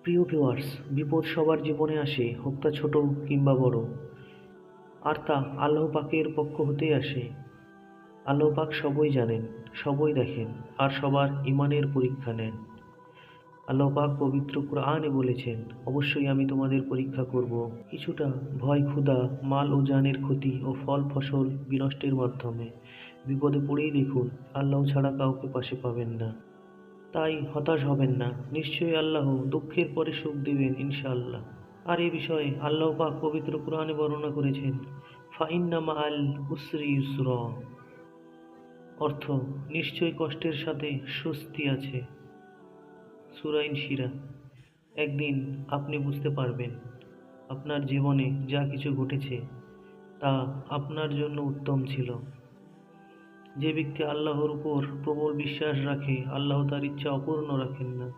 প্রিয় ভিউয়ার্স, বিপদ সবার জীবনে আসে, হোক তা ছোট কিংবা বড়। আর তা আল্লাহ পাকের পক্ষ হতেই আসে। আল্লাহ পাক সবই জানেন, সবই দেখেন, আর সবার ঈমানের পরীক্ষা নেন। আল্লাহ পাক পবিত্র কুরআনে বলেছেন, অবশ্যই আমি তোমাদের পরীক্ষা করব কিছুটা ভয়, ক্ষুধা, মাল ও জানের ক্ষতি ও ফল ফসল বিনষ্টের মাধ্যমে। বিপদে পড়েই দেখুন, আল্লাহ ছাড়া কাউকে পাশে পাবেন না। তাই হতাশ হবেন না, নিশ্চয়ই আল্লাহ দুঃখের পরে সুখ দিবেন ইনশাআল্লাহ। আর এ বিষয়ে আল্লাহ পাক পবিত্র কুরআনে বর্ণনা করেছেন, ফাইন্না মাআল উসরি ইউসরা, অর্থ নিশ্চয়ই কষ্টের সাথে স্বস্তি আছে। সূরা ইনশিরা। একদিন আপনি বুঝতে পারবেন আপনার জীবনে যা কিছু ঘটেছে তা আপনার জন্য উত্তম ছিল। যে ব্যক্তি আল্লাহর উপর প্রবল বিশ্বাস রাখে, আল্লাহ তার ইচ্ছা অপূর্ণ রাখেন না।